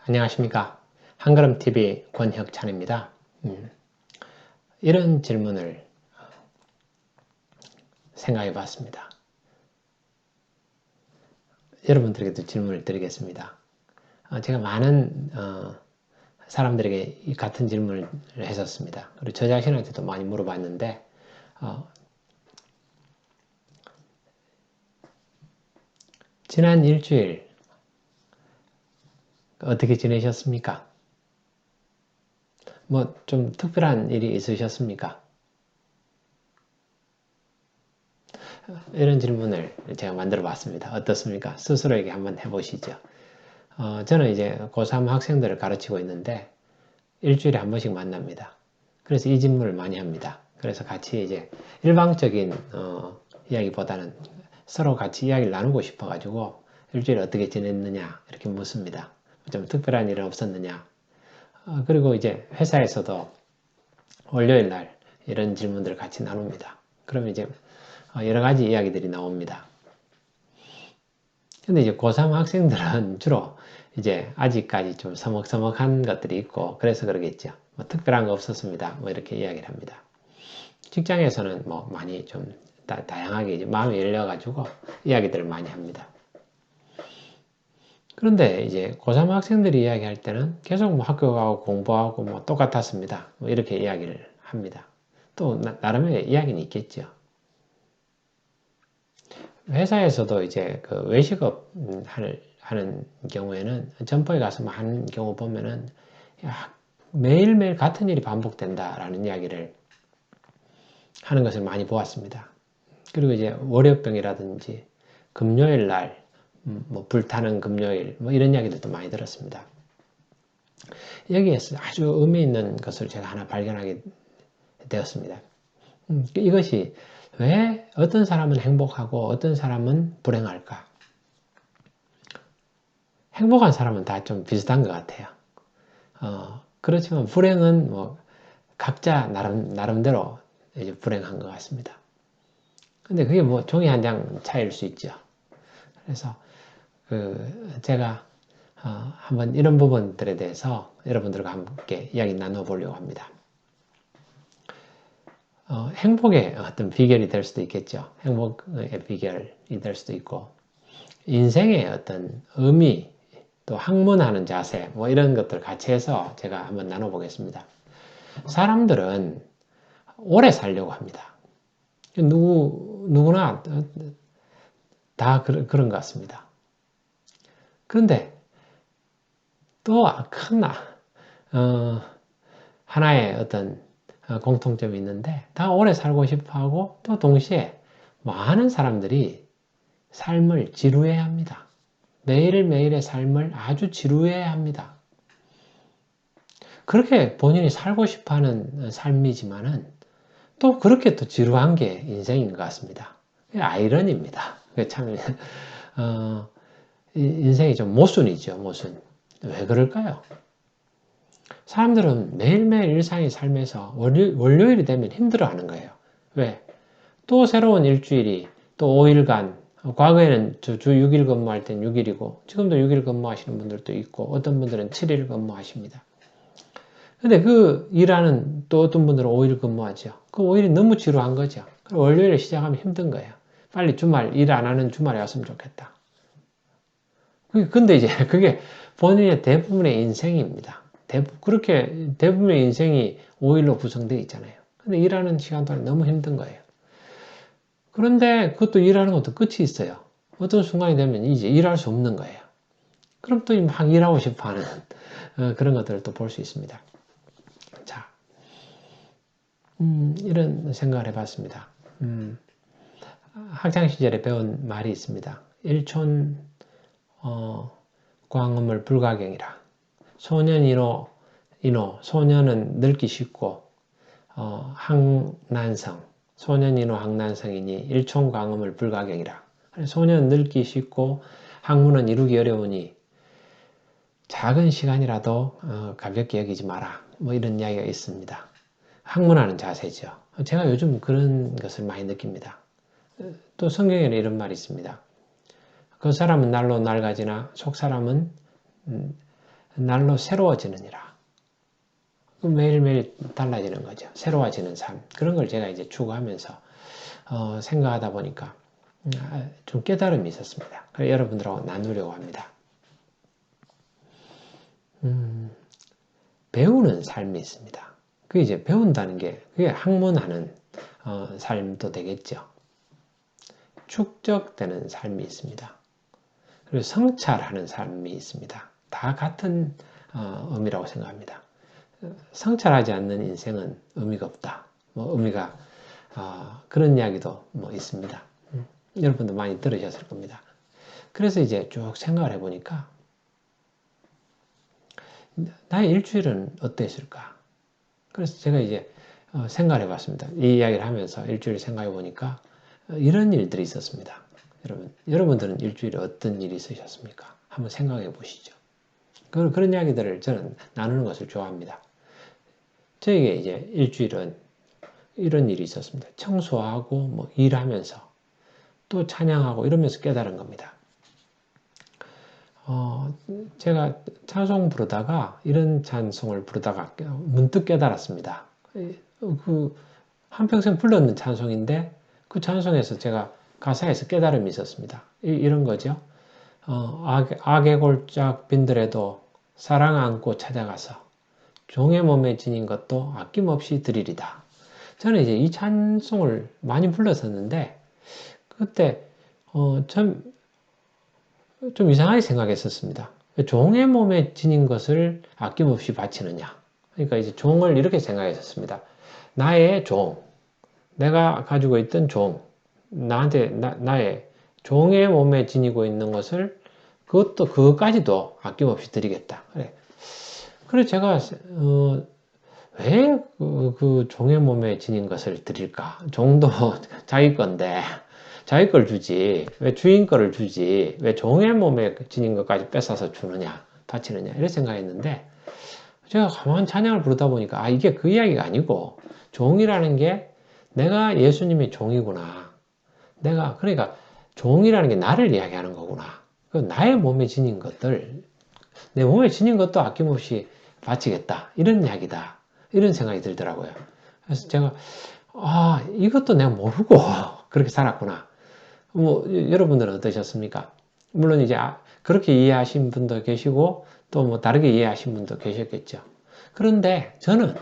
안녕하십니까. 한걸음TV 권혁찬입니다. 이런 질문을 생각해 봤습니다. 여러분들에게도 질문을 드리겠습니다. 제가 많은 사람들에게 같은 질문을 했었습니다. 그리고 저 자신한테도 많이 물어봤는데 지난 일주일 어떻게 지내셨습니까? 뭐 좀 특별한 일이 있으셨습니까? 이런 질문을 제가 만들어 봤습니다. 어떻습니까? 스스로에게 한번 해보시죠. 저는 이제 고3 학생들을 가르치고 있는데 일주일에 한 번씩 만납니다. 그래서 이 질문을 많이 합니다. 그래서 같이 이제 일방적인 이야기보다는 서로 같이 이야기를 나누고 싶어가지고 일주일에 어떻게 지냈느냐 이렇게 묻습니다. 좀 특별한 일은 없었느냐. 그리고 이제 회사에서도 월요일 날 이런 질문들을 같이 나눕니다. 그러면 이제 여러 가지 이야기들이 나옵니다. 근데 이제 고3 학생들은 주로 이제 아직까지 좀 서먹서먹한 것들이 있고 그래서 그러겠죠. 뭐 특별한 거 없었습니다. 뭐 이렇게 이야기를 합니다. 직장에서는 뭐 많이 좀 다양하게 이제 마음이 열려가지고 이야기들을 많이 합니다. 그런데 이제 고3 학생들이 이야기할 때는 계속 뭐 학교 가고 공부하고 뭐 똑같았습니다. 뭐 이렇게 이야기를 합니다. 또 나름의 이야기는 있겠죠. 회사에서도 이제 그 외식업 하는 경우에는 점포에 가서 하는 경우 보면은 매일매일 같은 일이 반복된다라는 이야기를 하는 것을 많이 보았습니다. 그리고 이제 월요병이라든지 금요일 날 뭐 불타는 금요일 뭐 이런 이야기들도 많이 들었습니다. 여기에서 아주 의미 있는 것을 제가 하나 발견하게 되었습니다. 이것이 왜 어떤 사람은 행복하고 어떤 사람은 불행할까? 행복한 사람은 다 좀 비슷한 것 같아요. 그렇지만 불행은 뭐 각자 나름대로 이제 불행한 것 같습니다. 근데 그게 뭐 종이 한 장 차이일 수 있죠. 그래서 제가 한번 이런 부분들에 대해서 여러분들과 함께 이야기 나눠보려고 합니다. 행복의 어떤 비결이 될 수도 있겠죠. 행복의 비결이 될 수도 있고 인생의 어떤 의미 또 학문하는 자세 뭐 이런 것들 같이 해서 제가 한번 나눠보겠습니다. 사람들은 오래 살려고 합니다. 누구나 다 그런 것 같습니다. 그런데 또 큰 하나의 어떤 공통점이 있는데 다 오래 살고 싶어 하고 또 동시에 많은 사람들이 삶을 지루해 합니다. 매일매일의 삶을 아주 지루해 합니다. 그렇게 본인이 살고 싶어 하는 삶이지만은 또 그렇게 또 지루한 게 인생인 것 같습니다. 아이러니입니다. 참, 인생이 좀 모순이죠, 모순. 왜 그럴까요? 사람들은 매일매일 일상의 삶에서 월요일이 되면 힘들어하는 거예요. 왜? 또 새로운 일주일이 또 5일간 과거에는 주 6일 근무할 땐 6일이고 지금도 6일 근무하시는 분들도 있고 어떤 분들은 7일 근무하십니다. 근데 그 일하는 또 어떤 분들은 5일 근무하죠. 그 5일이 너무 지루한 거죠. 월요일에 시작하면 힘든 거예요. 빨리 주말 일 안 하는 주말에 왔으면 좋겠다. 근데 이제 그게 본인의 대부분의 인생입니다. 그렇게 대부분의 인생이 5일로 구성되어 있잖아요. 근데 일하는 시간 동안 너무 힘든 거예요. 그런데 그것도 일하는 것도 끝이 있어요. 어떤 순간이 되면 이제 일할 수 없는 거예요. 그럼 또 막 일하고 싶어 하는 그런 것들을 또 볼 수 있습니다. 자, 이런 생각을 해봤습니다. 학창시절에 배운 말이 있습니다. 일촌 광음을 불가경이라. 소년은 늙기 쉽고 항난성 소년인호 항난성이니 일촌광음을 불가경이라. 소년은 늙기 쉽고 학문은 이루기 어려우니 작은 시간이라도 가볍게 여기지 마라. 뭐 이런 이야기가 있습니다. 학문하는 자세죠. 제가 요즘 그런 것을 많이 느낍니다. 또 성경에는 이런 말이 있습니다. 그 사람은 날로 낡아지나 속 사람은 날로 새로워지느니라. 매일매일 달라지는 거죠. 새로워지는 삶. 그런 걸 제가 이제 추구하면서 생각하다 보니까 좀 깨달음이 있었습니다. 그래서 여러분들하고 나누려고 합니다. 배우는 삶이 있습니다. 그게 이제 배운다는 게 그게 학문하는 삶도 되겠죠. 축적되는 삶이 있습니다. 그리고 성찰하는 삶이 있습니다. 다 같은 의미라고 생각합니다. 성찰하지 않는 인생은 의미가 없다. 의미가 그런 이야기도 있습니다. 여러분도 많이 들으셨을 겁니다. 그래서 이제 쭉 생각을 해보니까 나의 일주일은 어땠을까? 그래서 제가 이제 생각을 해봤습니다. 이 이야기를 하면서 일주일 생각해 보니까 이런 일들이 있었습니다. 여러분들은 일주일에 어떤 일이 있으셨습니까? 한번 생각해 보시죠. 그런 이야기들을 저는 나누는 것을 좋아합니다. 저에게 이제 일주일은 이런 일이 있었습니다. 청소하고 일하면서 또 찬양하고 이러면서 깨달은 겁니다. 제가 찬송 부르다가 이런 찬송을 부르다가 문득 깨달았습니다. 한평생 불렀는 찬송인데 그 찬송에서 제가 가사에서 깨달음이 있었습니다. 이런 거죠. 악의 골짝 빈들에도 사랑 안고 찾아가서 종의 몸에 지닌 것도 아낌없이 드리리다. 저는 이제 이 찬송을 많이 불렀었는데 그때 좀 이상하게 생각했었습니다. 종의 몸에 지닌 것을 아낌없이 바치느냐. 그러니까 이제 종을 이렇게 생각했었습니다. 나의 종, 내가 가지고 있던 종, 나의 종의 몸에 지니고 있는 것을 그것까지도 아낌없이 드리겠다. 그래 제가 왜 그 종의 몸에 지닌 것을 드릴까? 종도 자기 건데 자기 걸 주지 왜 주인 거를 주지 왜 종의 몸에 지닌 것까지 뺏어서 주느냐 바치느냐 이런 생각했는데 제가 가만 찬양을 부르다 보니까 이게 그 이야기가 아니고 종이라는 게 내가 예수님의 종이구나. 그러니까 종이라는 게 나를 이야기하는 거구나. 나의 몸에 지닌 것들 내 몸에 지닌 것도 아낌없이 바치겠다. 이런 이야기다. 이런 생각이 들더라고요. 그래서 제가 이것도 내가 모르고 그렇게 살았구나. 여러분들은 어떠셨습니까? 물론 이제 그렇게 이해하신 분도 계시고 또 다르게 이해하신 분도 계셨겠죠. 그런데 저는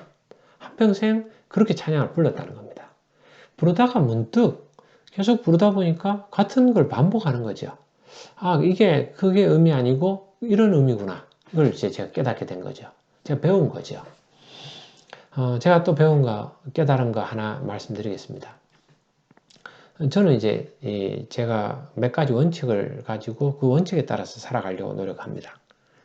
한평생 그렇게 찬양을 불렀다는 겁니다. 부르다가 문득 계속 부르다 보니까 같은 걸 반복하는 거죠. 그게 의미 아니고 이런 의미구나. 이걸 이제 제가 깨닫게 된 거죠. 제가 배운 거죠. 제가 또 배운 깨달은 거 하나 말씀드리겠습니다. 저는 이제 제가 몇 가지 원칙을 가지고 그 원칙에 따라서 살아가려고 노력합니다.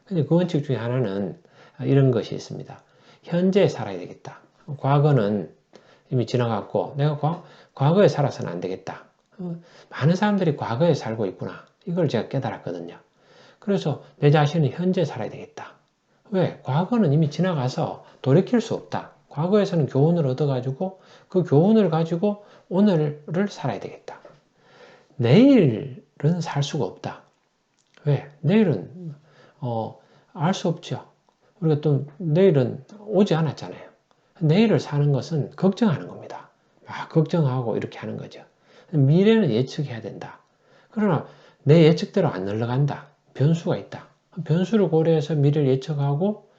근데 그 원칙 중에 하나는 이런 것이 있습니다. 현재에 살아야 되겠다. 과거는 이미 지나갔고 내가 과거에 살아서는 안 되겠다. 많은 사람들이 과거에 살고 있구나. 이걸 제가 깨달았거든요. 그래서 내 자신은 현재 살아야 되겠다. 왜? 과거는 이미 지나가서 돌이킬 수 없다. 과거에서는 교훈을 얻어가지고 그 교훈을 가지고 오늘을 살아야 되겠다. 내일은 살 수가 없다. 왜? 내일은 알 수 없죠. 우리가 또 내일은 오지 않았잖아요. 내일을 사는 것은 걱정하는 겁니다. 걱정하고 이렇게 하는 거죠. 미래는 예측해야 된다. 그러나 내 예측대로 안 흘러간다. 변수가 있다. 변수를 고려해서 미래를 예측하고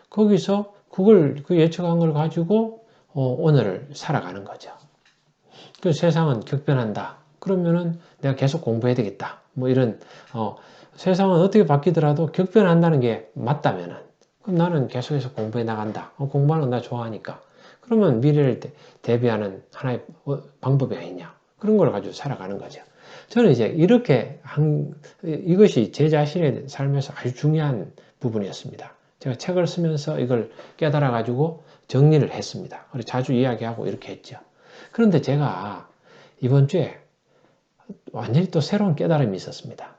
거기서 그 예측한 걸 가지고 오늘을 살아가는 거죠. 그 세상은 격변한다. 그러면은 내가 계속 공부해야 되겠다. 이런 세상은 어떻게 바뀌더라도 격변한다는 게 맞다면은 그럼 나는 계속해서 공부해 나간다. 공부하는 건 나 좋아하니까. 그러면 미래를 대비하는 하나의 방법이 아니냐. 그런 걸 가지고 살아가는 거죠. 저는 이제 이렇게 이것이 제 제자신의 삶에서 아주 중요한 부분이었습니다. 제가 책을 쓰면서 이걸 깨달아 가지고 정리를 했습니다. 그리고 자주 이야기하고 이렇게 했죠. 그런데 제가 이번 주에 완전히 또 새로운 깨달음이 있었습니다.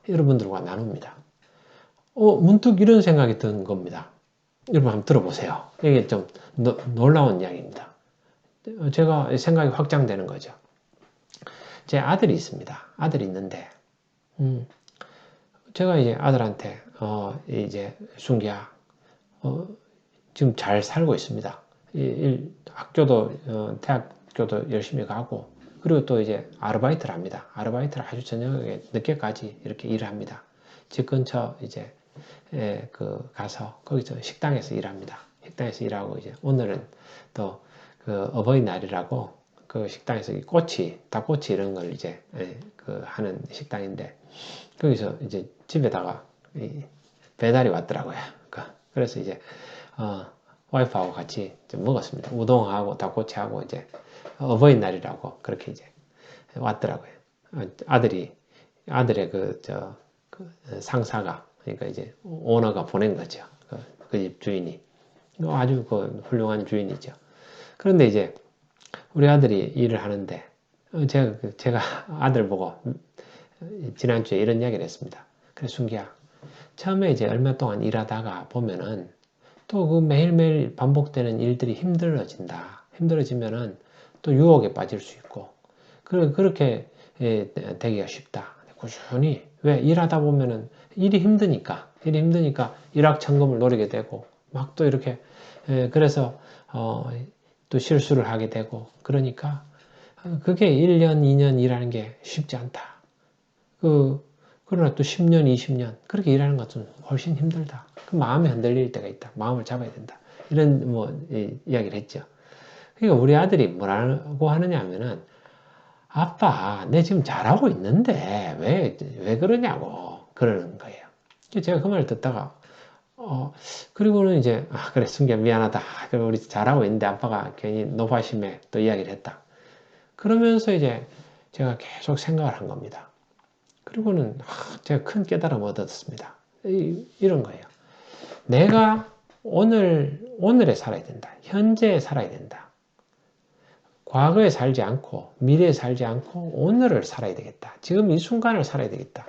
여러분들과 나눕니다. 문득 이런 생각이 든 겁니다. 여러분 한번 들어보세요. 이게 좀 놀라운 이야기입니다. 제가 생각이 확장되는 거죠. 제 아들이 있습니다. 아들이 있는데 제가 이제 아들한테 이제 순기야, 지금 잘 살고 있습니다. 학교도, 대학교도 열심히 가고, 그리고 또 이제 아르바이트를 합니다. 아르바이트를 아주 저녁에 늦게까지 이렇게 일을 합니다. 집 근처 이제, 가서, 거기서 식당에서 일합니다. 식당에서 일하고, 이제 오늘은 또 그 어버이날이라고 그 식당에서 닭꼬치 이런 걸 이제, 하는 식당인데, 거기서 이제 집에다가 배달이 왔더라고요. 그래서 이제, 와이프하고 같이 먹었습니다. 우동하고 닭꼬치하고 이제 어버이날이라고 그렇게 이제 왔더라고요. 아들의 그 상사가, 그러니까 이제 오너가 보낸 거죠. 그 집 주인이. 아주 그 훌륭한 주인이죠. 그런데 이제 우리 아들이 일을 하는데, 제가 아들 보고 지난주에 이런 이야기를 했습니다. 그래, 순기야. 처음에 이제 얼마 동안 일하다가 보면은 또 그 매일매일 반복되는 일들이 힘들어지면은 또 유혹에 빠질 수 있고, 그렇게 되기가 쉽다. 꾸준히, 왜? 일하다 보면은 일이 힘드니까 일확천금을 노리게 되고, 막 또 이렇게, 그래서, 또 실수를 하게 되고, 그러니까, 그게 1년, 2년 일하는 게 쉽지 않다. 그러나 또 10년, 20년, 그렇게 일하는 것은 훨씬 힘들다. 그 마음이 흔들릴 때가 있다. 마음을 잡아야 된다. 이런, 이야기를 했죠. 그러니까 우리 아들이 뭐라고 하느냐 하면은, 아빠, 내 지금 잘하고 있는데, 왜 그러냐고, 그러는 거예요. 제가 그 말을 듣다가, 그리고는 이제, 그래, 순기야, 미안하다. 그럼 우리 잘하고 있는데, 아빠가 괜히 노바심에 또 이야기를 했다. 그러면서 이제, 제가 계속 생각을 한 겁니다. 그리고는, 제가 큰 깨달음을 얻었습니다. 이런 거예요. 내가 오늘에 살아야 된다. 현재에 살아야 된다. 과거에 살지 않고 미래에 살지 않고 오늘을 살아야 되겠다. 지금 이 순간을 살아야 되겠다.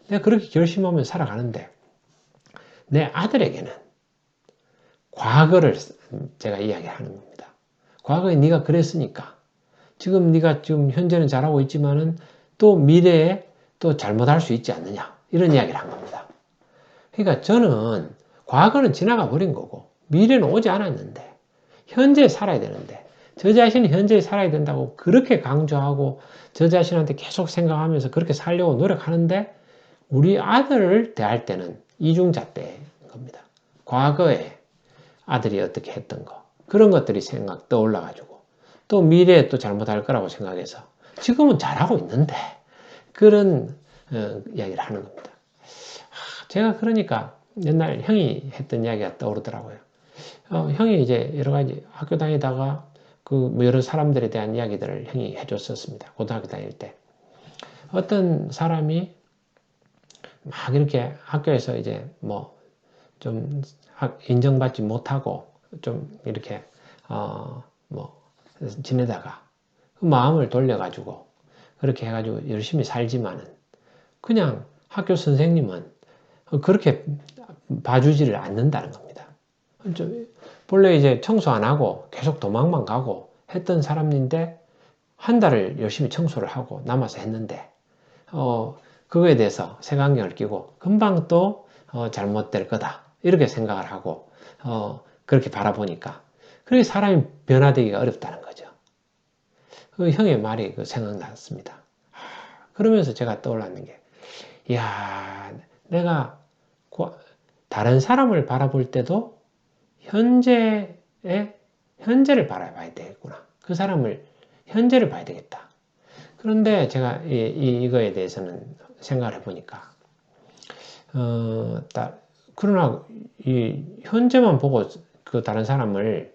내가 그렇게 결심하면 살아가는데, 내 아들에게는 과거를 제가 이야기하는 겁니다. 과거에 네가 그랬으니까 지금 네가 지금 현재는 잘하고 있지만은 또 미래에 또 잘못할 수 있지 않느냐, 이런 이야기를 한 겁니다. 그러니까 저는 과거는 지나가 버린 거고 미래는 오지 않았는데 현재에 살아야 되는데, 저 자신이 현재에 살아야 된다고 그렇게 강조하고 저 자신한테 계속 생각하면서 그렇게 살려고 노력하는데, 우리 아들을 대할 때는 이중잣대인 겁니다. 과거에 아들이 어떻게 했던 거, 그런 것들이 생각 떠올라가지고 또 미래에 또 잘못할 거라고 생각해서 지금은 잘하고 있는데, 그런 이야기를 하는 겁니다. 제가 그러니까 옛날 형이 했던 이야기가 떠오르더라고요. 형이 이제 여러 가지 학교 다니다가 뭐 여러 사람들에 대한 이야기들을 형이 해줬었습니다. 고등학교 다닐 때. 어떤 사람이 막 이렇게 학교에서 이제 뭐 좀 인정받지 못하고 좀 이렇게, 뭐 지내다가 그 마음을 돌려가지고 그렇게 해가지고 열심히 살지만은, 그냥 학교 선생님은 그렇게 봐주지를 않는다는 겁니다. 본래 이제 청소 안 하고 계속 도망만 가고 했던 사람인데, 한 달을 열심히 청소를 하고 남아서 했는데, 그거에 대해서 색안경을 끼고 금방 또 잘못될 거다, 이렇게 생각을 하고 그렇게 바라보니까 그렇게 사람이 변화되기가 어렵다는 거죠. 그 형의 말이 생각났습니다. 그러면서 제가 떠올랐는 게, 이야, 내가 다른 사람을 바라볼 때도 현재를 바라봐야 되겠구나. 그 사람을, 현재를 봐야 되겠다. 그런데 제가 이거에 대해서는 생각을 해보니까, 그러나 이 현재만 보고 그 다른 사람을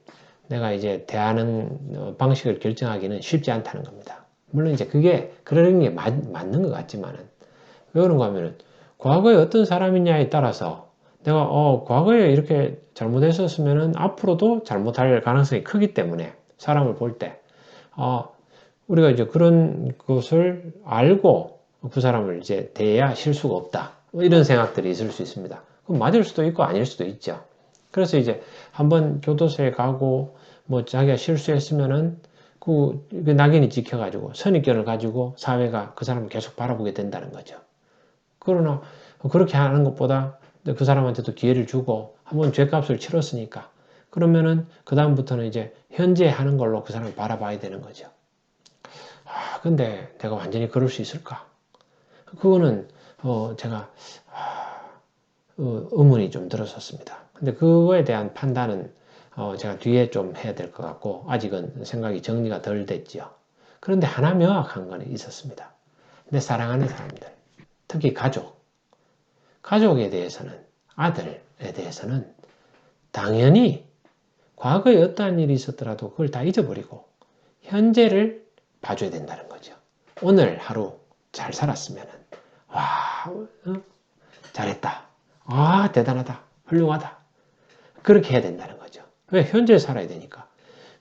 내가 이제 대하는 방식을 결정하기는 쉽지 않다는 겁니다. 물론 이제 그게 그러는 게 맞는 것 같지만은, 왜 그런가 하면은 과거에 어떤 사람이냐에 따라서 내가 과거에 이렇게 잘못했었으면은 앞으로도 잘못할 가능성이 크기 때문에, 사람을 볼 때 우리가 이제 그런 것을 알고 그 사람을 이제 대해야 실수가 없다, 이런 생각들이 있을 수 있습니다. 그럼 맞을 수도 있고 아닐 수도 있죠. 그래서 이제 한번 교도소에 가고 뭐 자기가 실수했으면은 그 낙인이 찍혀가지고 선입견을 가지고 사회가 그 사람을 계속 바라보게 된다는 거죠. 그러나 그렇게 하는 것보다 근데 그 사람한테도 기회를 주고 한번 죗값을 치렀으니까 그러면은 그 다음부터는 이제 현재 하는 걸로 그 사람을 바라봐야 되는 거죠. 아, 근데 내가 완전히 그럴 수 있을까? 그거는 제가 의문이 좀 들었었습니다. 근데 그거에 대한 판단은 제가 뒤에 좀 해야 될 것 같고 아직은 생각이 정리가 덜 됐지요. 그런데 하나 명확한 건 있었습니다. 내 사랑하는 사람들, 특히 가족에 대해서는 아들에 대해서는 당연히 과거에 어떠한 일이 있었더라도 그걸 다 잊어버리고 현재를 봐줘야 된다는 거죠. 오늘 하루 잘 살았으면 와 잘했다. 아 대단하다. 훌륭하다. 그렇게 해야 된다는 거죠. 왜? 현재 살아야 되니까.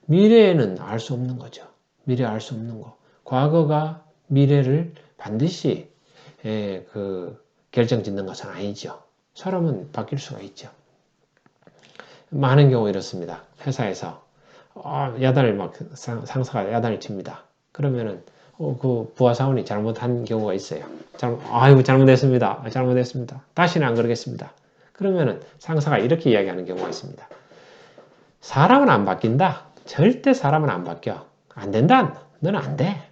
미래에는 알 수 없는 거죠. 미래 알 수 없는 거. 과거가 미래를 반드시 결정짓는 것은 아니죠. 사람은 바뀔 수가 있죠. 많은 경우 이렇습니다. 회사에서 야단을 막 상사가 야단을 칩니다. 그러면은 그 부하 사원이 잘못한 경우가 있어요. 아이고 잘못했습니다. 잘못했습니다. 다시는 안 그러겠습니다. 그러면은 상사가 이렇게 이야기하는 경우가 있습니다. 사람은 안 바뀐다. 절대 사람은 안 바뀌어. 안 된다. 너는 안 돼.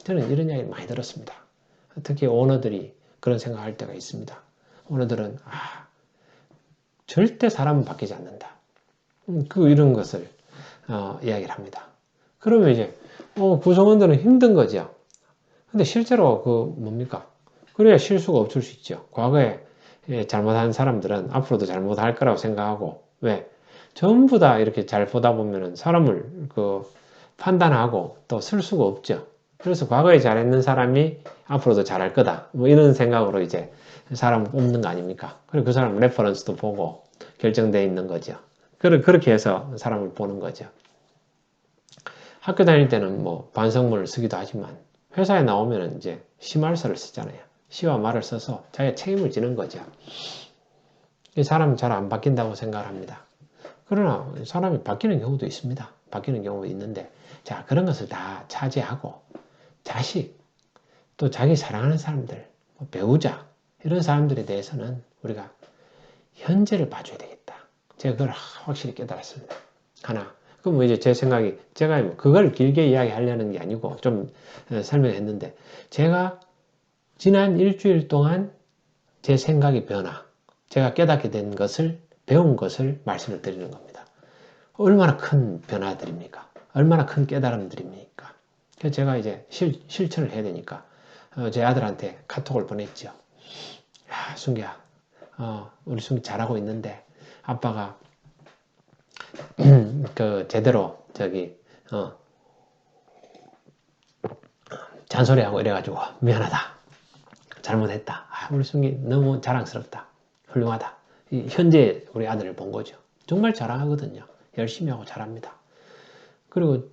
저는 이런 이야기를 많이 들었습니다. 특히 오너들이 그런 생각할 때가 있습니다. 오너들은 절대 사람은 바뀌지 않는다. 이런 것을 이야기를 합니다. 그러면 이제 구성원들은 힘든 거죠. 근데 실제로 뭡니까? 그래야 실수가 없을 수 있죠. 과거에 잘못한 사람들은 앞으로도 잘못할 거라고 생각하고 왜? 전부 다 이렇게 잘 보다 보면은 사람을 판단하고 또 쓸 수가 없죠. 그래서 과거에 잘했는 사람이 앞으로도 잘할 거다. 뭐 이런 생각으로 이제 사람을 뽑는 거 아닙니까? 그리고 그 사람 레퍼런스도 보고 결정되어 있는 거죠. 그렇게 해서 사람을 보는 거죠. 학교 다닐 때는 뭐 반성문을 쓰기도 하지만 회사에 나오면 이제 시말서를 쓰잖아요. 시와 말을 써서 자기가 책임을 지는 거죠. 이 사람은 잘 안 바뀐다고 생각을 합니다. 그러나 사람이 바뀌는 경우도 있습니다. 바뀌는 경우도 있는데 자 그런 것을 다 차지하고 자식 또 자기 사랑하는 사람들 배우자 이런 사람들에 대해서는 우리가 현재를 봐줘야 되겠다. 제가 그걸 확실히 깨달았습니다. 하나. 그럼 뭐 이제 제 생각이 제가 그걸 길게 이야기하려는 게 아니고 좀 설명했는데 제가 지난 일주일 동안 제 생각의 변화, 제가 깨닫게 된 것을 배운 것을 말씀을 드리는 겁니다. 얼마나 큰 변화들입니까? 얼마나 큰 깨달음들입니까? 그래서 제가 이제 실천을 해야 되니까 제 아들한테 카톡을 보냈죠. 야, 순기야, 우리 순기 잘하고 있는데 아빠가 제대로 잔소리하고 이래가지고 미안하다. 잘못했다. 우리 순기 너무 자랑스럽다. 훌륭하다. 현재 우리 아들을 본 거죠. 정말 자랑하거든요. 열심히 하고 잘합니다. 그리고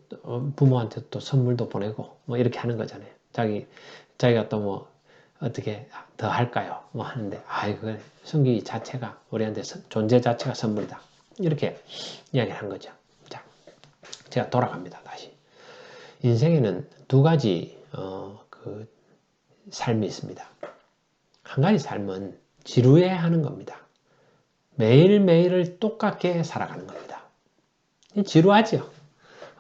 부모한테 또 선물도 보내고 뭐 이렇게 하는 거잖아요. 자기가 또 뭐 어떻게 더 할까요? 뭐 하는데 그 순기 자체가 우리한테 존재 자체가 선물이다. 이렇게 이야기를 한 거죠. 자, 제가 돌아갑니다. 다시. 인생에는 두 가지 삶이 있습니다. 한 가지 삶은 지루해하는 겁니다. 매일매일을 똑같게 살아가는 겁니다. 지루하죠?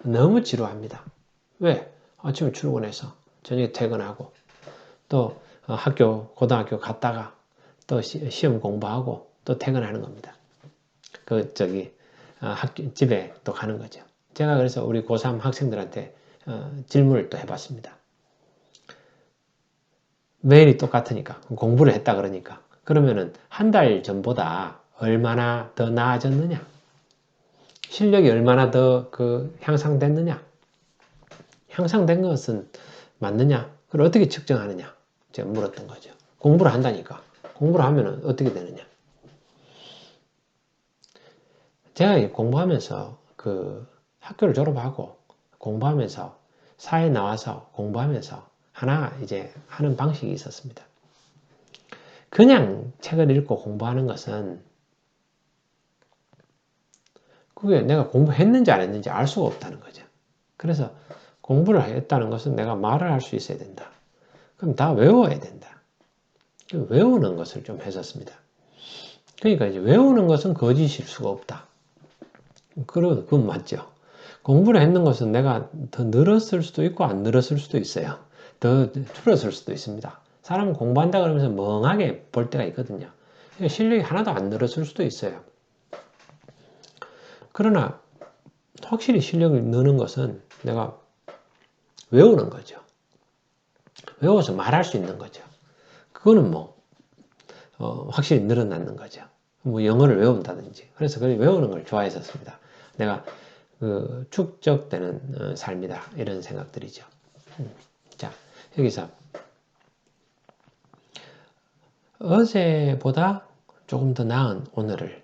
너무 지루합니다. 왜? 아침에 출근해서 저녁에 퇴근하고 또 고등학교 갔다가 또 시험 공부하고 또 퇴근하는 겁니다. 집에 또 가는 거죠. 제가 그래서 우리 고3 학생들한테 질문을 또 해봤습니다. 매일이 똑같으니까 공부를 했다 그러니까 그러면은 한 달 전보다 얼마나 더 나아졌느냐? 실력이 얼마나 더 향상됐느냐? 향상된 것은 맞느냐? 그걸 어떻게 측정하느냐? 제가 물었던 거죠. 공부를 한다니까. 공부를 하면 어떻게 되느냐? 제가 공부하면서 학교를 졸업하고 공부하면서 사회에 나와서 공부하면서 하나 이제 하는 방식이 있었습니다. 그냥 책을 읽고 공부하는 것은 그게 내가 공부했는지 안 했는지 알 수가 없다는 거죠. 그래서 공부를 했다는 것은 내가 말을 할 수 있어야 된다. 그럼 다 외워야 된다. 외우는 것을 좀 했었습니다. 그러니까 이제 외우는 것은 거짓일 수가 없다. 그건 맞죠. 공부를 했는 것은 내가 더 늘었을 수도 있고 안 늘었을 수도 있어요. 더 줄었을 수도 있습니다. 사람은 공부한다 그러면서 멍하게 볼 때가 있거든요. 실력이 하나도 안 늘었을 수도 있어요. 그러나 확실히 실력을 느는 것은 내가 외우는 거죠. 외워서 말할 수 있는 거죠. 그거는 확실히 늘어나는 거죠. 영어를 외운다든지. 그래서 외우는 걸 좋아했었습니다. 내가 축적되는 삶이다. 이런 생각들이죠. 자, 여기서 어제보다 조금 더 나은 오늘을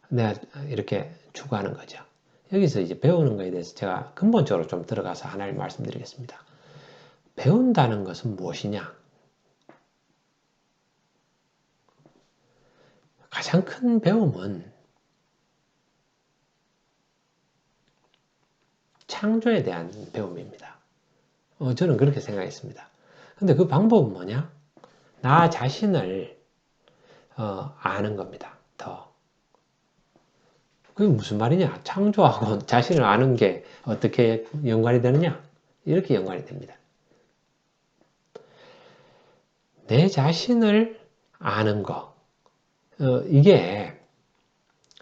내가 이렇게 추구하는 거죠. 여기서 이제 배우는 거에 대해서 제가 근본적으로 좀 들어가서 하나를 말씀드리겠습니다. 배운다는 것은 무엇이냐? 가장 큰 배움은 창조에 대한 배움입니다. 저는 그렇게 생각했습니다. 근데 그 방법은 뭐냐? 나 자신을 아는 겁니다. 더. 그게 무슨 말이냐? 창조하고 자신을 아는 게 어떻게 연관이 되느냐? 이렇게 연관이 됩니다. 내 자신을 아는 거. 이게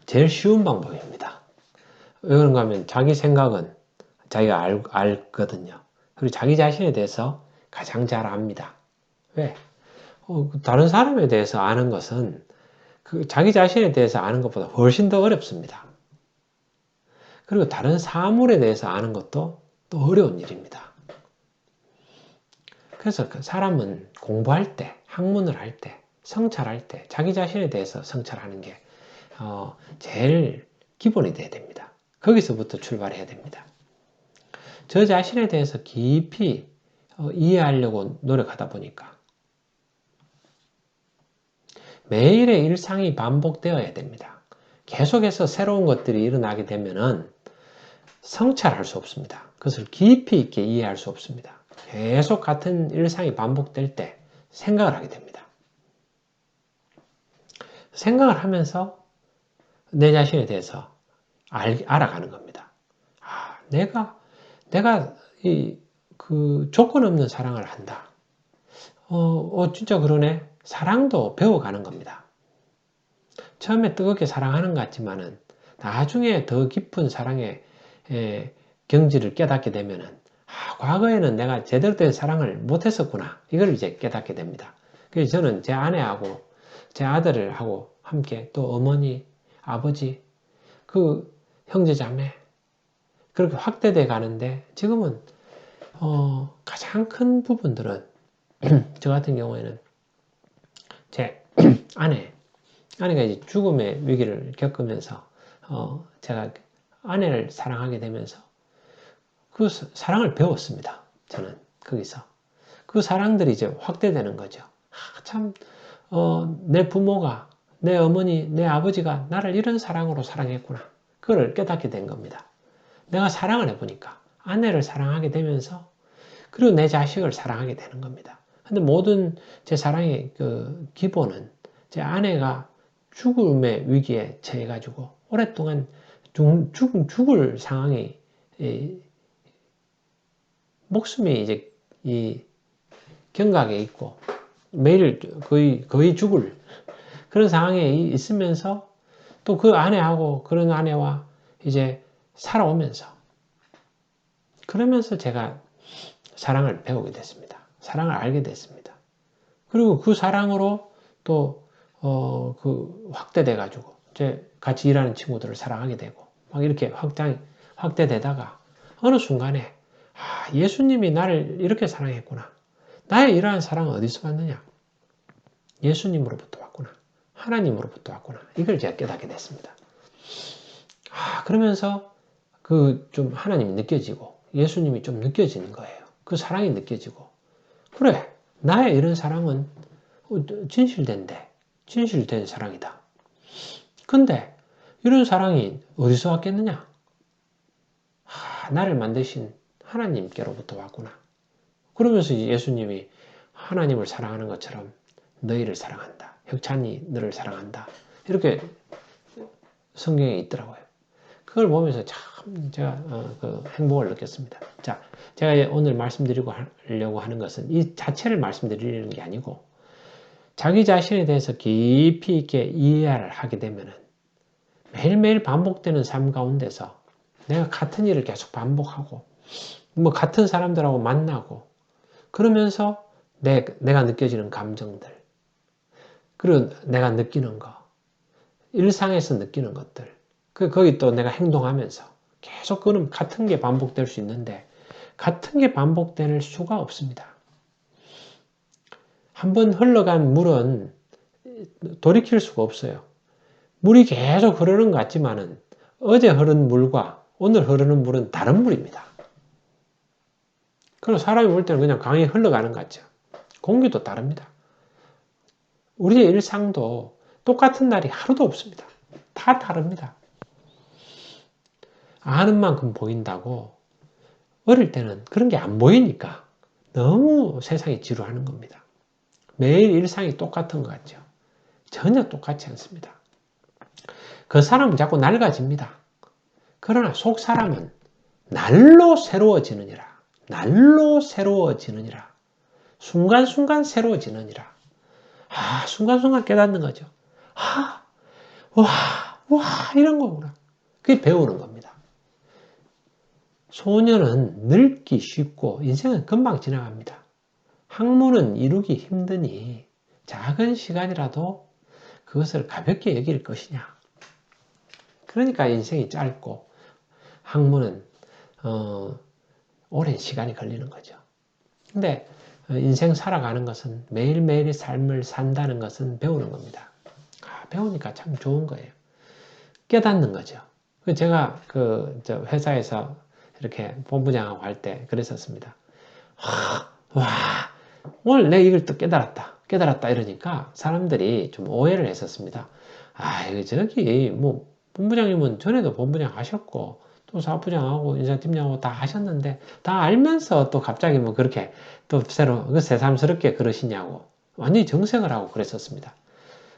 제일 쉬운 방법입니다. 왜 그런가 하면 자기 생각은 자기가 알거든요. 그리고 자기 자신에 대해서 가장 잘 압니다. 왜? 다른 사람에 대해서 아는 것은 자기 자신에 대해서 아는 것보다 훨씬 더 어렵습니다. 그리고 다른 사물에 대해서 아는 것도 또 어려운 일입니다. 그래서 그 사람은 공부할 때, 학문을 할 때, 성찰할 때 자기 자신에 대해서 성찰하는 게 제일 기본이 돼야 됩니다. 거기서부터 출발해야 됩니다. 저 자신에 대해서 깊이 이해하려고 노력하다 보니까 매일의 일상이 반복되어야 됩니다. 계속해서 새로운 것들이 일어나게 되면은 성찰할 수 없습니다. 그것을 깊이 있게 이해할 수 없습니다. 계속 같은 일상이 반복될 때 생각을 하게 됩니다. 생각을 하면서 내 자신에 대해서 알아가는 겁니다. 내가 그 조건 없는 사랑을 한다. 진짜 그러네. 사랑도 배워가는 겁니다. 처음에 뜨겁게 사랑하는 것 같지만은 나중에 더 깊은 사랑의 경지를 깨닫게 되면은 과거에는 내가 제대로 된 사랑을 못했었구나. 이걸 이제 깨닫게 됩니다. 그래서 저는 제 아내하고 제 아들하고 함께 또 어머니, 아버지, 그 형제자매 그렇게 확대돼 가는데 지금은 가장 큰 부분들은 저 같은 경우에는 제 아내가 이제 죽음의 위기를 겪으면서 제가 아내를 사랑하게 되면서 그 사랑을 배웠습니다. 저는 거기서 그 사랑들이 이제 확대되는 거죠. 내 부모가 내 어머니, 내 아버지가 나를 이런 사랑으로 사랑했구나. 그걸 깨닫게 된 겁니다. 내가 사랑을 해보니까 아내를 사랑하게 되면서 그리고 내 자식을 사랑하게 되는 겁니다. 근데 모든 제 사랑의 그 기본은 제 아내가 죽음의 위기에 처해가지고 오랫동안 죽을 상황이 목숨이 이제 이 경각에 있고 매일 거의 죽을 그런 상황에 있으면서 또 그 아내하고 그런 아내와 이제 살아오면서 그러면서 제가 사랑을 배우게 됐습니다. 사랑을 알게 됐습니다. 그리고 그 사랑으로 또 확대돼 가지고 이제 같이 일하는 친구들을 사랑하게 되고 막 이렇게 확대되다가 어느 순간에 예수님이 나를 이렇게 사랑했구나. 나의 이러한 사랑은 어디서 받느냐? 예수님으로부터 왔구나. 하나님으로부터 왔구나. 이걸 제가 깨닫게 됐습니다. 그러면서 좀 하나님이 느껴지고 예수님이 좀 느껴지는 거예요. 그 사랑이 느껴지고 그래 나의 이런 사랑은 진실된 사랑이다. 근데 이런 사랑이 어디서 왔겠느냐? 나를 만드신 하나님께로부터 왔구나. 그러면서 예수님이 하나님을 사랑하는 것처럼 너희를 사랑한다. 혁찬이 너를 사랑한다. 이렇게 성경에 있더라고요. 그걸 보면서 참 제가 그 행복을 느꼈습니다. 자, 제가 오늘 말씀드리고 하려고 하는 것은 이 자체를 말씀드리는 게 아니고 자기 자신에 대해서 깊이 있게 이해를 하게 되면은 매일매일 반복되는 삶 가운데서 내가 같은 일을 계속 반복하고 뭐 같은 사람들하고 만나고 그러면서 내가 느껴지는 감정들 그리고 내가 느끼는 거 일상에서 느끼는 것들 거기 또 내가 행동하면서 계속 그는 같은 게 반복될 수 있는데 같은 게 반복될 수가 없습니다. 한번 흘러간 물은 돌이킬 수가 없어요. 물이 계속 흐르는 것 같지만은 어제 흐른 물과 오늘 흐르는 물은 다른 물입니다. 그럼 사람이 볼 때는 그냥 강이 흘러가는 것 같죠. 공기도 다릅니다. 우리의 일상도 똑같은 날이 하루도 없습니다. 다 다릅니다. 아는 만큼 보인다고 어릴 때는 그런 게 안 보이니까 너무 세상이 지루하는 겁니다. 매일 일상이 똑같은 것 같죠. 전혀 똑같지 않습니다. 그 사람은 자꾸 낡아집니다. 그러나 속 사람은 날로 새로워지느니라. 날로 새로워지느니라. 순간순간 새로워지느니라. 순간순간 깨닫는 거죠. 와, 이런 거구나. 그게 배우는 겁니다. 소년은 늙기 쉽고 인생은 금방 지나갑니다. 학문은 이루기 힘드니 작은 시간이라도 그것을 가볍게 여길 것이냐. 그러니까 인생이 짧고 학문은 오랜 시간이 걸리는 거죠. 근데 인생 살아가는 것은 매일매일의 삶을 산다는 것은 배우는 겁니다. 배우니까 참 좋은 거예요. 깨닫는 거죠. 제가 회사에서 이렇게 본부장하고 할 때 그랬었습니다. 오늘 내가 이걸 또 깨달았다 이러니까 사람들이 좀 오해를 했었습니다. 저기 뭐 본부장님은 전에도 본부장 하셨고 또 사업부장하고 인사팀장하고 다 하셨는데 다 알면서 또 갑자기 뭐 그렇게 또 새로 새삼스럽게 그러시냐고 완전히 정색을 하고 그랬었습니다.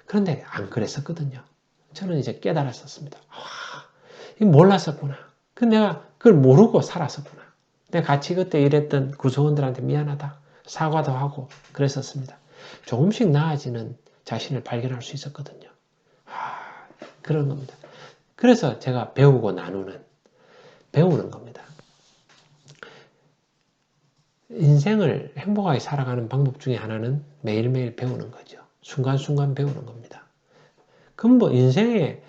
그런데 안 그랬었거든요. 저는 이제 깨달았었습니다. 몰랐었구나. 내가 그걸 모르고 살았었구나. 내가 같이 그때 일했던 구성원들한테 미안하다. 사과도 하고 그랬었습니다. 조금씩 나아지는 자신을 발견할 수 있었거든요. 그런 겁니다. 그래서 제가 배우는 겁니다. 인생을 행복하게 살아가는 방법 중에 하나는 매일매일 배우는 거죠. 순간순간 배우는 겁니다. 근본 인생에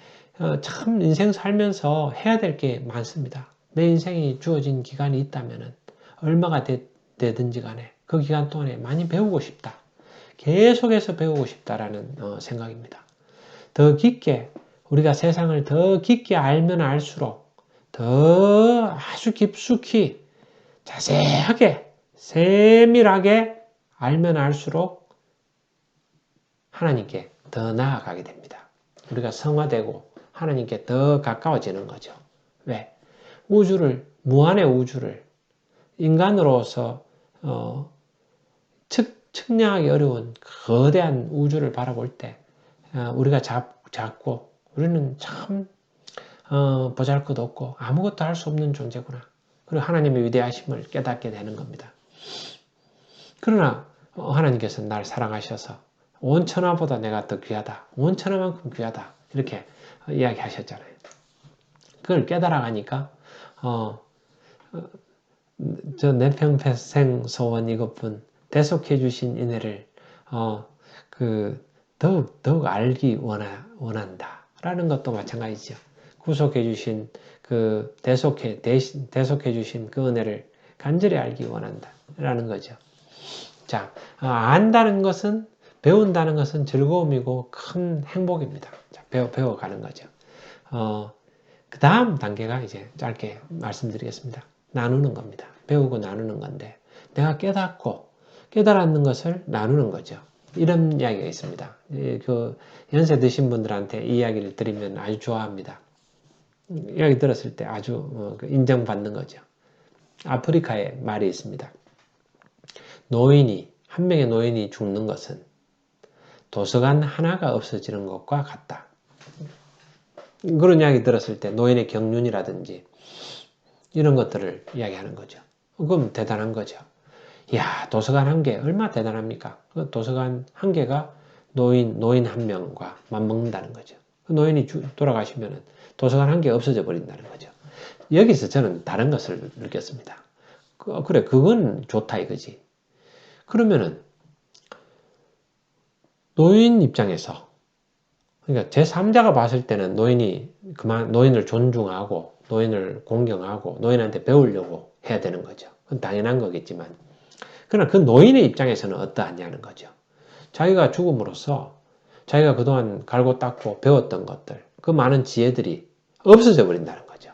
참 인생 살면서 해야 될 게 많습니다. 내 인생이 주어진 기간이 있다면 얼마가 되든지 간에 그 기간 동안에 많이 배우고 싶다. 계속해서 배우고 싶다라는 생각입니다. 더 깊게 우리가 세상을 더 깊게 알면 알수록 더 아주 깊숙이 자세하게 세밀하게 알면 알수록 하나님께 더 나아가게 됩니다. 우리가 성화되고 하나님께 더 가까워지는 거죠. 왜? 무한의 우주를 인간으로서 측량하기 어려운 거대한 우주를 바라볼 때 우리가 작고 우리는 참 보잘것없고 아무것도 할 수 없는 존재구나. 그리고 하나님의 위대하심을 깨닫게 되는 겁니다. 그러나 하나님께서는 날 사랑하셔서 온 천하보다 내가 더 귀하다. 온 천하만큼 귀하다. 이렇게 이야기하셨잖아요. 그걸 깨달아가니까 저 내평생 소원 이것뿐 대속해 주신 은혜를 더욱 알기 원한다. 라는 것도 마찬가지죠. 구속해 주신 대속해 주신 그 은혜를 간절히 알기 원한다. 라는 거죠. 자, 안다는 것은 배운다는 것은 즐거움이고 큰 행복입니다. 자, 배워가는 거죠. 그 다음 단계가 이제 짧게 말씀드리겠습니다. 나누는 겁니다. 배우고 나누는 건데 내가 깨달았는 것을 나누는 거죠. 이런 이야기가 있습니다. 연세 드신 분들한테 이 이야기를 드리면 아주 좋아합니다. 이야기 들었을 때 아주 인정받는 거죠. 아프리카에 말이 있습니다. 한 명의 노인이 죽는 것은 도서관 하나가 없어지는 것과 같다. 그런 이야기 들었을 때 노인의 경륜이라든지 이런 것들을 이야기하는 거죠. 그럼 대단한 거죠. 이야, 도서관 한 개 얼마나 대단합니까? 그 도서관 한 개가 노인 한 명과 맞먹는다는 거죠. 그 노인이 돌아가시면 도서관 한 개 없어져 버린다는 거죠. 여기서 저는 다른 것을 느꼈습니다. 그래, 그건 좋다 이거지. 그러면은 노인 입장에서, 그러니까 제3자가 봤을 때는 노인을 존중하고 노인을 공경하고 노인한테 배우려고 해야 되는 거죠. 그건 당연한 거겠지만, 그러나 그 노인의 입장에서는 어떠하냐는 거죠. 자기가 죽음으로써 자기가 그동안 갈고 닦고 배웠던 것들, 그 많은 지혜들이 없어져 버린다는 거죠.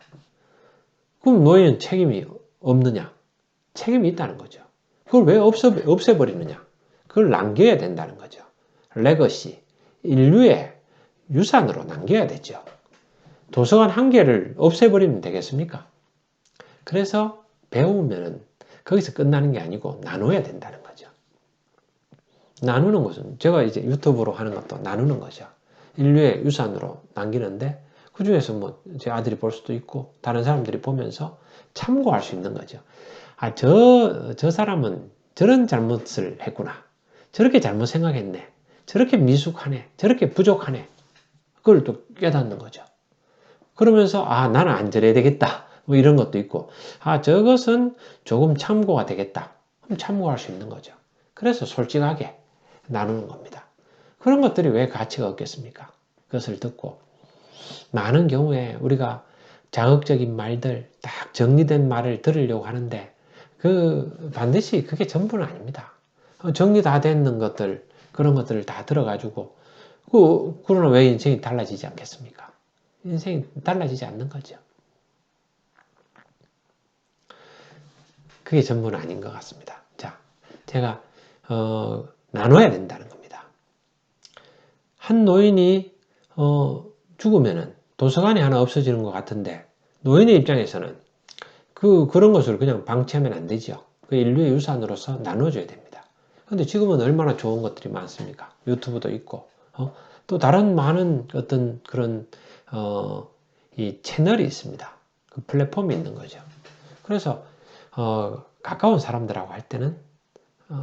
그럼 노인은 책임이 없느냐? 책임이 있다는 거죠. 그걸 왜 없애버리느냐? 그걸 남겨야 된다는 거죠. 레거시, 인류의 유산으로 남겨야 되죠. 도서관 한 개를 없애버리면 되겠습니까? 그래서 배우면 거기서 끝나는 게 아니고 나눠야 된다는 거죠. 나누는 것은 제가 이제 유튜브로 하는 것도 나누는 거죠. 인류의 유산으로 남기는데 그 중에서 뭐 제 아들이 볼 수도 있고 다른 사람들이 보면서 참고할 수 있는 거죠. 아, 저 사람은 저런 잘못을 했구나. 저렇게 잘못 생각했네. 저렇게 미숙하네. 저렇게 부족하네. 그걸 또 깨닫는 거죠. 그러면서 아, 나는 안 저래야 되겠다. 뭐 이런 것도 있고 아, 저것은 조금 참고가 되겠다. 그럼 참고할 수 있는 거죠. 그래서 솔직하게 나누는 겁니다. 그런 것들이 왜 가치가 없겠습니까? 그것을 듣고 많은 경우에 우리가 자극적인 말들, 딱 정리된 말을 들으려고 하는데 반드시 그게 전부는 아닙니다. 정리 다 되는 것들, 그런 것들을 다 들어가지고 그러나 왜 인생이 달라지지 않겠습니까? 인생이 달라지지 않는 거죠. 그게 전부는 아닌 것 같습니다. 자, 제가 나눠야 된다는 겁니다. 한 노인이 죽으면은 도서관이 하나 없어지는 것 같은데 노인의 입장에서는 그런 것을 그냥 방치하면 안 되죠. 그 인류의 유산으로서 나눠줘야 됩니다. 근데 지금은 얼마나 좋은 것들이 많습니까? 유튜브도 있고 또 다른 많은 어떤 그런 이 채널이 있습니다. 그 플랫폼이 있는 거죠. 그래서 가까운 사람들하고 할 때는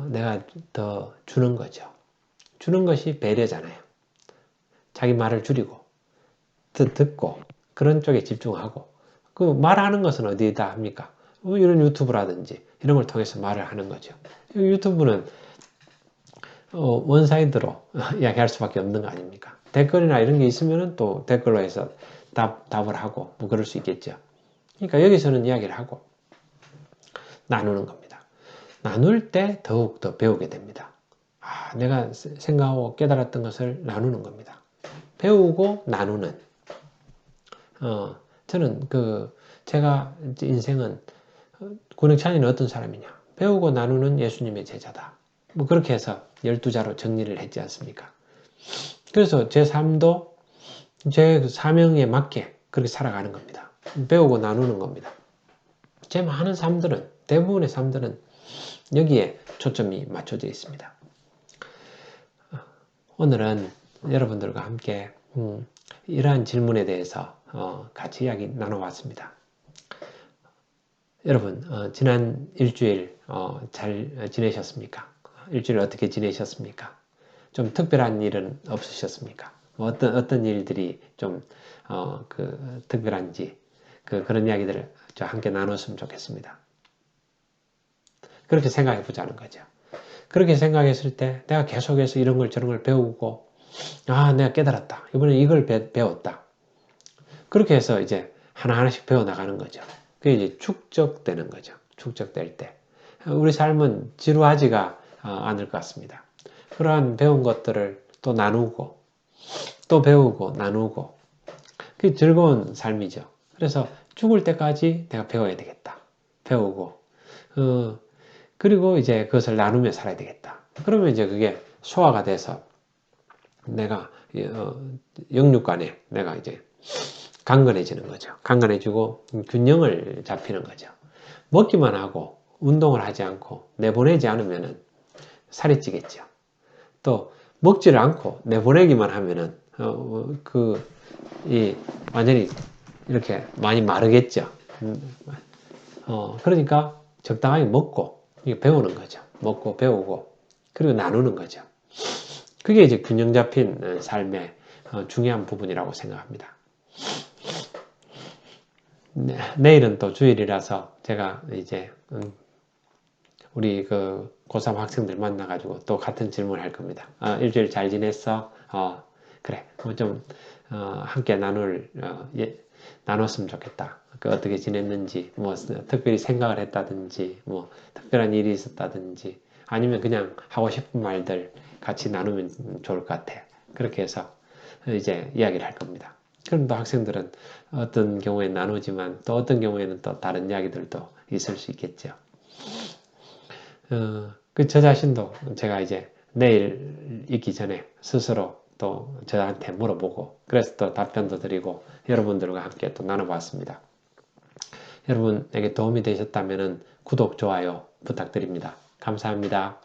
내가 더 주는 거죠. 주는 것이 배려잖아요. 자기 말을 줄이고 듣고 그런 쪽에 집중하고 그 말하는 것은 어디에다 합니까? 이런 유튜브라든지 이런 걸 통해서 말을 하는 거죠. 유튜브는 원사이드로 이야기할 수밖에 없는 거 아닙니까? 댓글이나 이런 게 있으면 또 댓글로 해서 답을 하고 뭐 그럴 수 있겠죠. 그러니까 여기서는 이야기를 하고 나누는 겁니다. 나눌 때 더욱 더 배우게 됩니다. 아, 내가 생각하고 깨달았던 것을 나누는 겁니다. 배우고 나누는 저는 제가 인생은 권혁찬이는 어떤 사람이냐? 배우고 나누는 예수님의 제자다. 뭐 그렇게 해서 12자로 정리를 했지 않습니까? 그래서 제 삶도 제 사명에 맞게 그렇게 살아가는 겁니다. 배우고 나누는 겁니다. 제 많은 삶들은, 대부분의 삶들은 여기에 초점이 맞춰져 있습니다. 오늘은 여러분들과 함께 이러한 질문에 대해서 같이 이야기 나눠봤습니다. 여러분, 지난 일주일 잘 지내셨습니까? 일주일 어떻게 지내셨습니까? 좀 특별한 일은 없으셨습니까? 어떤 일들이 좀 특별한지 그런 이야기들을 함께 나눴으면 좋겠습니다. 그렇게 생각해 보자는 거죠. 그렇게 생각했을 때 내가 계속해서 이런 걸 저런 걸 배우고 내가 깨달았다. 이번에 이걸 배웠다. 그렇게 해서 이제 하나하나씩 배워나가는 거죠. 그게 이제 축적되는 거죠. 축적될 때. 우리 삶은 지루하지가 않을 것 같습니다. 그러한 배운 것들을 또 나누고, 또 배우고, 나누고. 그게 즐거운 삶이죠. 그래서 죽을 때까지 내가 배워야 되겠다. 배우고, 그리고 이제 그것을 나누며 살아야 되겠다. 그러면 이제 그게 소화가 돼서 내가, 영육간에 내가 이제 강건해지는 거죠. 강건해지고 균형을 잡히는 거죠. 먹기만 하고 운동을 하지 않고 내보내지 않으면 살이 찌겠죠. 또 먹지를 않고 내보내기만 하면은 완전히 이렇게 많이 마르겠죠. 그러니까 적당하게 먹고 배우는 거죠. 먹고 배우고 그리고 나누는 거죠. 그게 이제 균형 잡힌 삶의 중요한 부분이라고 생각합니다. 네, 내일은 또 주일이라서 제가 이제 우리 그 고3 학생들 만나가지고 또 같은 질문을 할 겁니다. 일주일 잘 지냈어? 그래. 함께 나눴으면 좋겠다. 어떻게 지냈는지, 특별히 생각을 했다든지, 특별한 일이 있었다든지, 아니면 그냥 하고 싶은 말들 같이 나누면 좋을 것 같아. 그렇게 해서 이제 이야기를 할 겁니다. 그럼 또 학생들은 어떤 경우에는 나누지만 또 어떤 경우에는 또 다른 이야기들도 있을 수 있겠죠. 저 자신도 제가 이제 내일 있기 전에 스스로 또 저한테 물어보고 그래서 또 답변도 드리고 여러분들과 함께 또 나눠봤습니다. 여러분에게 도움이 되셨다면 구독, 좋아요 부탁드립니다. 감사합니다.